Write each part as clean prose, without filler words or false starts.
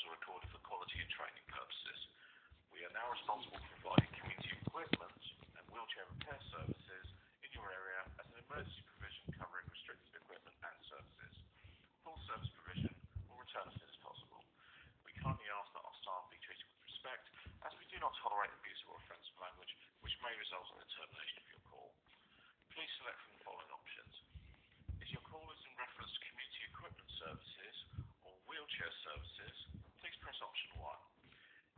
are recorded for quality and training purposes. We are now responsible for providing community equipment and wheelchair repair services in your area as an emergency provision covering restricted equipment and services. Full service provision will return as soon as possible. We kindly ask that our staff be treated with respect, as we do not tolerate abusive or offensive language, which may result in the termination of your call. Please select from the following options. If your call is in reference to community equipment services or wheelchair services, please press option 1.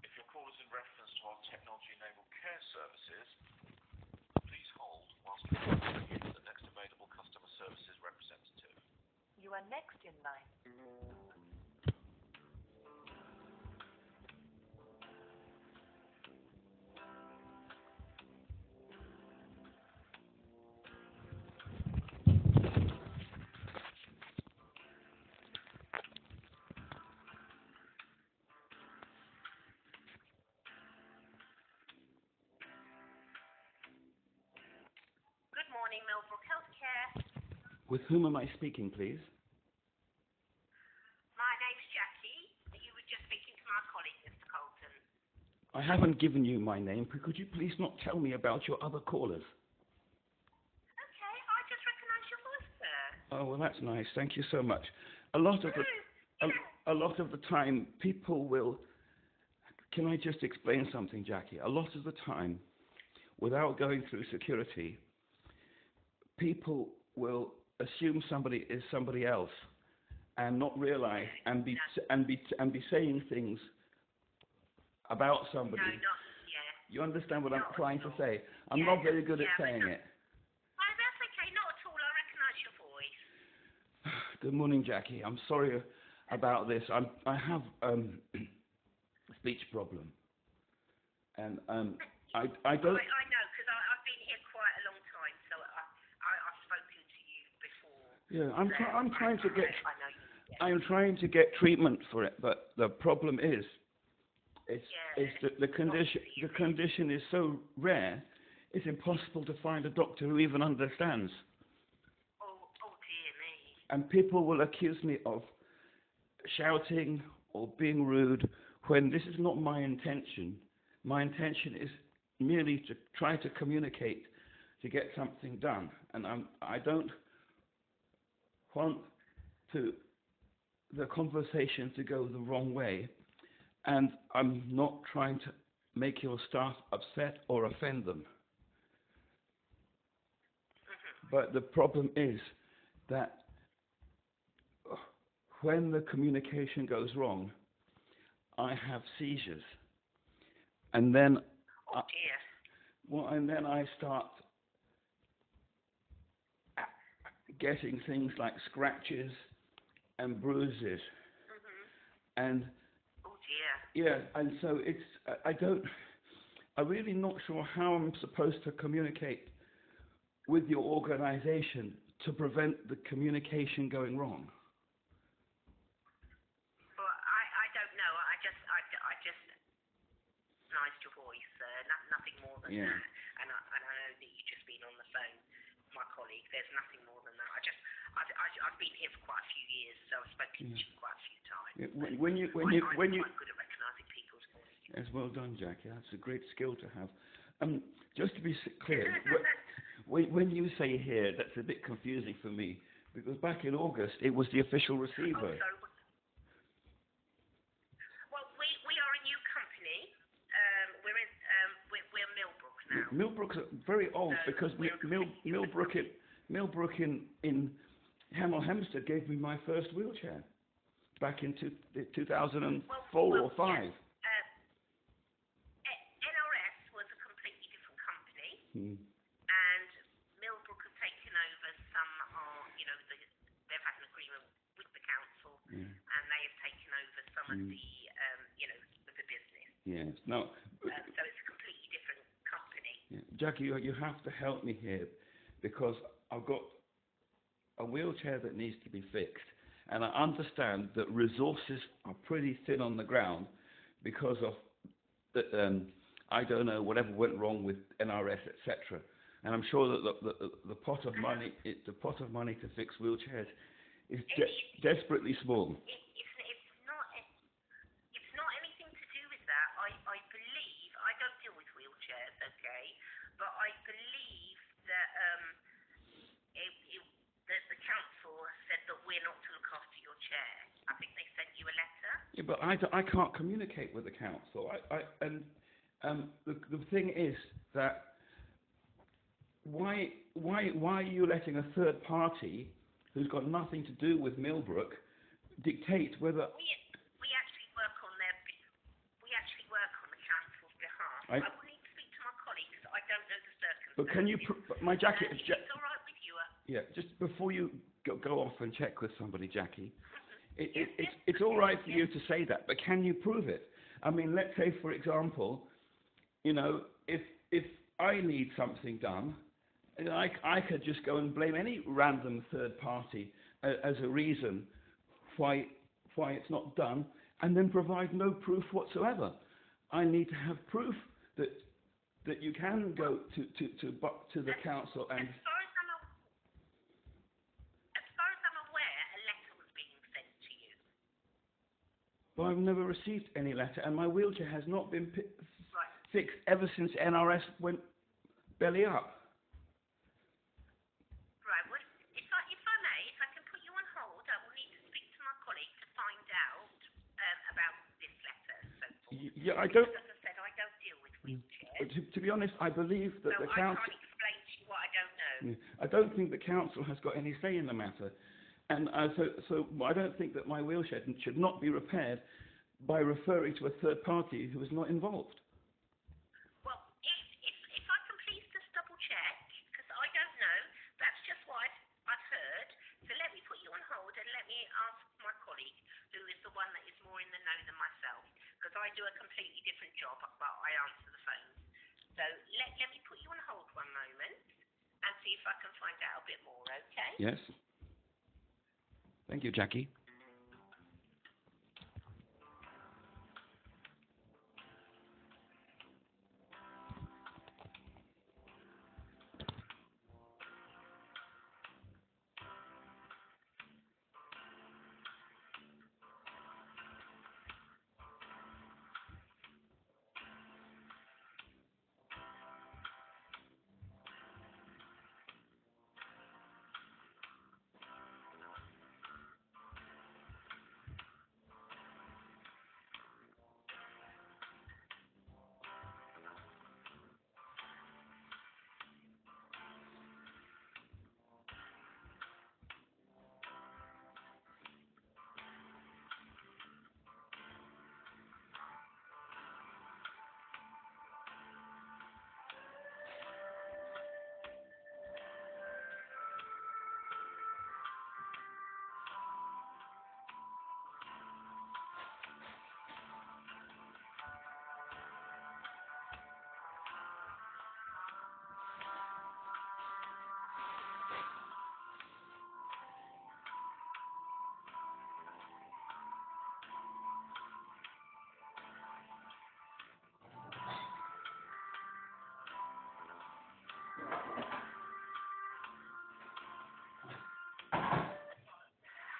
If your call is in reference to our technology-enabled care services, please hold whilst we connect you to the next available customer services representative. You are next in line. Good morning, Millbrook Healthcare. With whom am I speaking, please? My name's Jackie. You were just speaking to my colleague, Mr. Colton. I haven't given you my name. Could you please not tell me about your other callers? Okay, I just recognise your voice, sir. Oh, well, that's nice. Thank you so much. A lot of the time, people will... Can I just explain something, Jackie? A lot of the time, without going through security, people will assume somebody is somebody else and not realize and be saying things about somebody. No, not, yeah. You understand what I'm Not trying at to all. say? I'm Yeah, not very good at yeah, but saying it. Oh, that's okay, not at all. I recognise your voice. Good morning, Jackie. I'm sorry about this. I have a speech problem, and I don't. I know, because I've been here quite a long time, so I've spoken to you before. Yeah, I'm trying to get. I know you. Yeah. I'm trying to get treatment for it, but the problem is that the condition is so rare, it's impossible to find a doctor who even understands. Oh dear me. And people will accuse me of shouting or being rude when this is not my intention. My intention is merely to try to communicate, to get something done. And I don't want the conversation to go the wrong way. And I'm not trying to make your staff upset or offend them. But the problem is that when the communication goes wrong, I have seizures. And then Oh dear. and then I start getting things like scratches and bruises. And Oh dear. yeah, and so I'm really not sure how I'm supposed to communicate with your organization to prevent the communication going wrong. Well, I don't know. I just recognised your voice. Nothing more than that. And I know that you've just been on the phone with my colleague. There's nothing more than that. I've been here for quite a few years, so I've spoken to you quite a few times. Yeah, I'm when you quite good at recognising people's voices. Yes, well done, Jackie. That's a great skill to have. Just to be clear, when you say here, that's a bit confusing for me, because back in August it was the official receiver. Oh, sorry. Well, we are a new company. We're Millbrook now. Millbrook's very old because Millbrook in Hemel Hempstead gave me my first wheelchair back in 2004 or 5. Yeah. NRS was a completely different company, and Millbrook have taken over some. They've had an agreement with the council, and they have taken over some of the, the business. Yes. Now. So it's a completely different company. Yeah. Jackie, you have to help me here, because I've got a wheelchair that needs to be fixed, and I understand that resources are pretty thin on the ground because of I don't know, whatever went wrong with NRS, etc. And I'm sure that the pot of money to fix wheelchairs is desperately small. It's but I can't communicate with the council. The thing is that why are you letting a third party who's got nothing to do with Millbrook dictate whether? We actually work on the council's behalf. I will need to speak to my colleagues. I don't know the circumstances. But can you, my Jackie? If it's all right with you. Yeah, just before you go off and check with somebody, Jackie. It's all right for you to say that, but can you prove it? I mean, let's say, for example, you know, if I need something done, I could just go and blame any random third party as a reason why it's not done, and then provide no proof whatsoever. I need to have proof that you can go to the council and. As far as I'm aware, a letter was being sent to you. Well, I've never received any letter, and my wheelchair has not been fixed ever since NRS went belly up. Right. Well, if I may, if I can put you on hold, I will need to speak to my colleague to find out about this letter and so forth. Yeah, I don't. Because, as I said, I don't deal with wheelchairs. To be honest, I believe that the council. I can't explain to you what I don't know. I don't think the council has got any say in the matter, and so I don't think that my wheelchair should not be repaired by referring to a third party who is not involved. Well, if I can please just double check, because I don't know, that's just what I've heard. So let me put you on hold and let me ask my colleague, who is the one that is more in the know than myself, because I do a completely different job, but I answer the phones. So let me put you on hold one moment and see if I can find out a bit more, okay? Yes. Thank you, Jackie.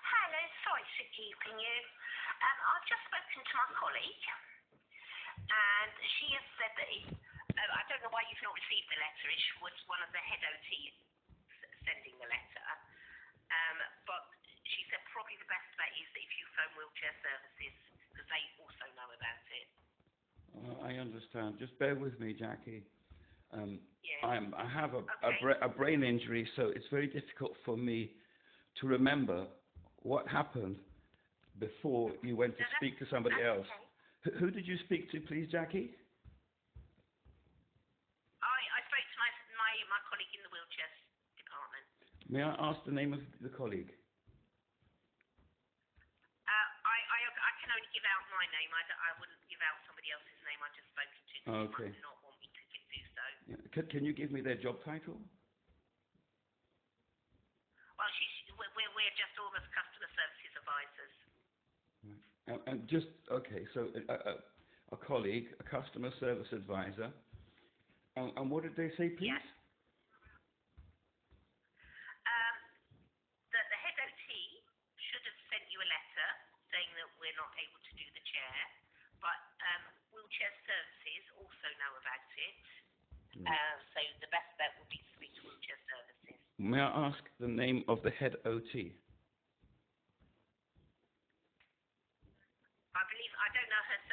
Hello, sorry for keeping you. I've just spoken to my colleague, and she has said that I don't know why you've not received the letter. It was one of the head OT sending the letter, but she said probably the best bet is that if you phone wheelchair services, because they also know about it. I understand. Just bear with me, Jackie. Yeah. I have a brain injury, so it's very difficult for me to remember what happened before you went to speak to somebody else. Okay. Who did you speak to, please, Jackie? I spoke to my colleague in the wheelchair department. May I ask the name of the colleague? I can only give out my name. I wouldn't give out somebody else's name. I've just spoken to them. Okay. You might not want me to do so. Yeah. Can you give me their job title? Well, we're just almost customer services advisors. Right. And just, okay, so a colleague, a customer service advisor. And what did they say, please? Yes. The head OT should have sent you a letter saying that we're not able to do the chair, but wheelchair services also know about it. So the best bet would be to speak to wheelchair services. May I ask the name of the head OT? I believe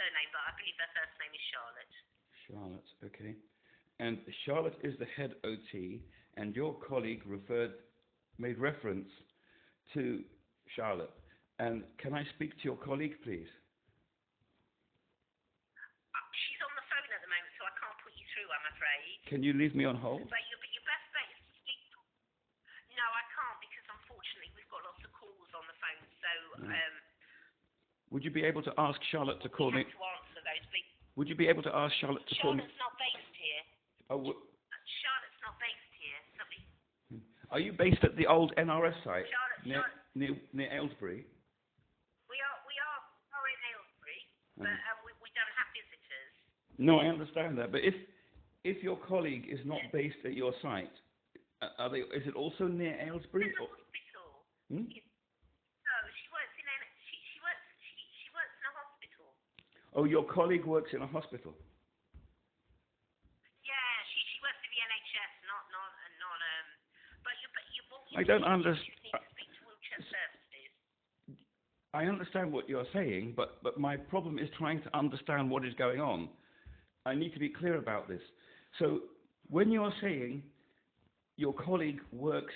surname, but I believe her first name is Charlotte. Charlotte, okay. And Charlotte is the head OT, and your colleague made reference to Charlotte. And can I speak to your colleague, please? She's on the phone at the moment, so I can't put you through, I'm afraid. Can you leave me on hold? But your best bet is to speak to... No, I can't, because unfortunately we've got lots of calls on the phone, so... Would you be able to ask Charlotte to call me? To answer those, please. Would you be able to ask Charlotte to call me? Charlotte's not based here. Oh, Charlotte's not based here. Sorry. Are you based at the old NRS site Charlotte. near Aylesbury? We are in Aylesbury, but we don't have visitors. No, I understand that. But if your colleague is not based at your site, is it also near Aylesbury? It's a hospital. Hmm? No, she works in a hospital. Oh, your colleague works in a hospital. Yeah, she works in the NHS, not. I don't understand. You need to speak to wheelchair services. I understand what you're saying, but my problem is trying to understand what is going on. I need to be clear about this. So, when you're saying your colleague works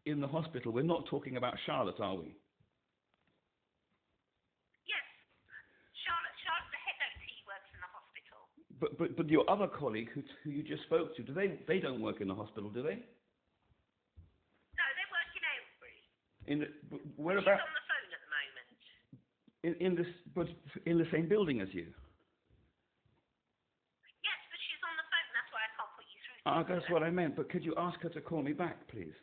in the hospital, we're not talking about Charlotte, are we? But your other colleague, who you just spoke to, they don't work in the hospital, do they? No, they work in Aylesbury. Whereabouts? She's on the phone at the moment. In the same building as you? Yes, but she's on the phone. That's why I can't put you through. That's what I meant. But could you ask her to call me back, please?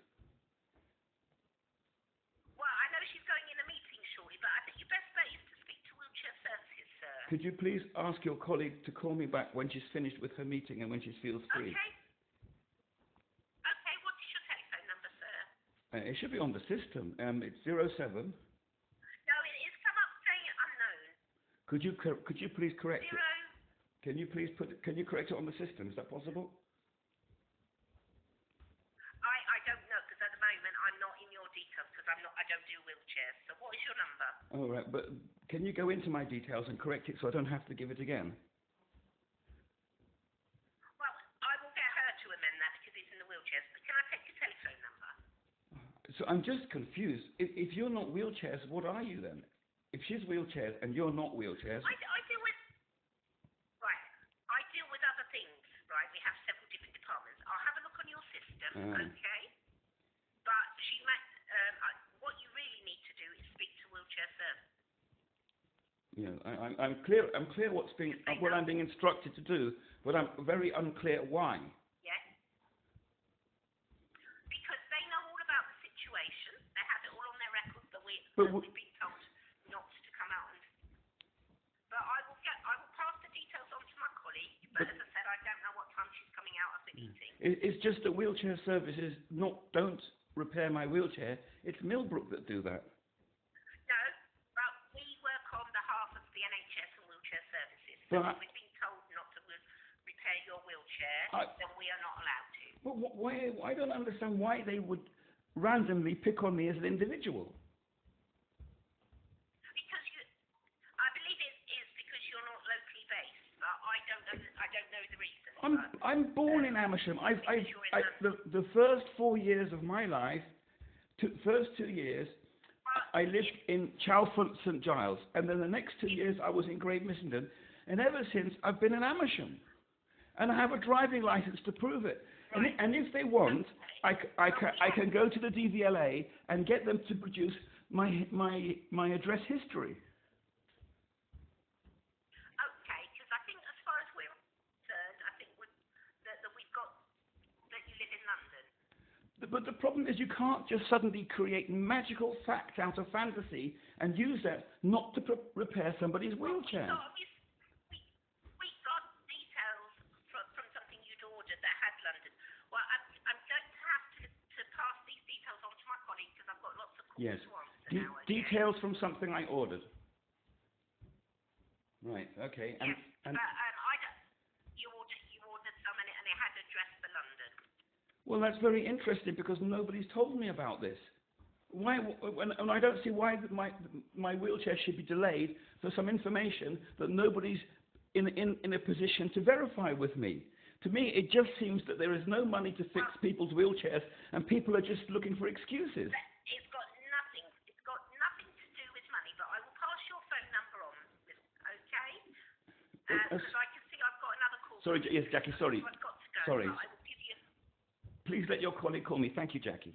Well, I know she's going in a meeting shortly, but I think your best bet is to speak to wheelchair services, sir. Could you please ask your colleague to call me back when she's finished with her meeting and when she feels free? Okay. Okay, what is your telephone number, sir? It should be on the system. It's 07. No, it is come up saying unknown. Could you please correct it? 0. Can you correct it on the system? Is that possible? I don't know, because at the moment I'm not in your details, because I don't do wheelchairs. So what is your number? All right, but can you go into my details and correct it so I don't have to give it again? Well, I will get her to amend that because it's in the wheelchairs. But can I take your telephone number? So I'm just confused. If you're not wheelchairs, what are you then? If she's wheelchairs and you're not wheelchairs... I deal with... Right. I deal with other things, right? We have several different departments. I'll have a look on your system, okay? But she might... what you really need to do is speak to wheelchair service. Yeah, I'm clear what I'm being instructed to do, but I'm very unclear why. Yes? Because they know all about the situation. They have it all on their records that we've been told not to come out and... But I will pass the details on to my colleague, but as I said, I don't know what time she's coming out of the meeting. It's just that wheelchair services don't repair my wheelchair. It's Millbrook that do that. No, but we work on behalf of the NHS and wheelchair services. So if we've been told not to repair your wheelchair, then we are not allowed to. But why? I don't understand why they would randomly pick on me as an individual. Because I believe it is because you're not locally based, but I don't know the reason. I'm born in Amersham. The first 4 years of my life, first 2 years, I lived in Chalfont St Giles, and then the next 2 years I was in Great Missenden, and ever since I've been in Amersham, and I have a driving license to prove it. And if they want, I can go to the DVLA and get them to produce my address history. Okay, because I think as far as we're concerned, I think that we've got that you live in London. But the problem is you can't just suddenly create magical facts out of fantasy and use that not to repair somebody's wheelchair. So we got details from something you'd ordered that had London. Well, I'm going to have to pass these details on to my colleague because I've got lots of calls Yes. to answer now. Okay? Details from something I ordered. Right, okay. Yes, but you ordered some and it had address for London. Well, that's very interesting because nobody's told me about this. Why? And I don't see why my wheelchair should be delayed for some information that nobody's in a position to verify with me. To me, it just seems that there is no money to fix people's wheelchairs, and people are just looking for excuses. It's got nothing to do with money, but I will pass your phone number on, okay? Because I can see I've got another call. Sorry, yes, Jackie, sorry. So I've got to go. Sorry. But I will give you... Please let your colleague call me. Thank you, Jackie.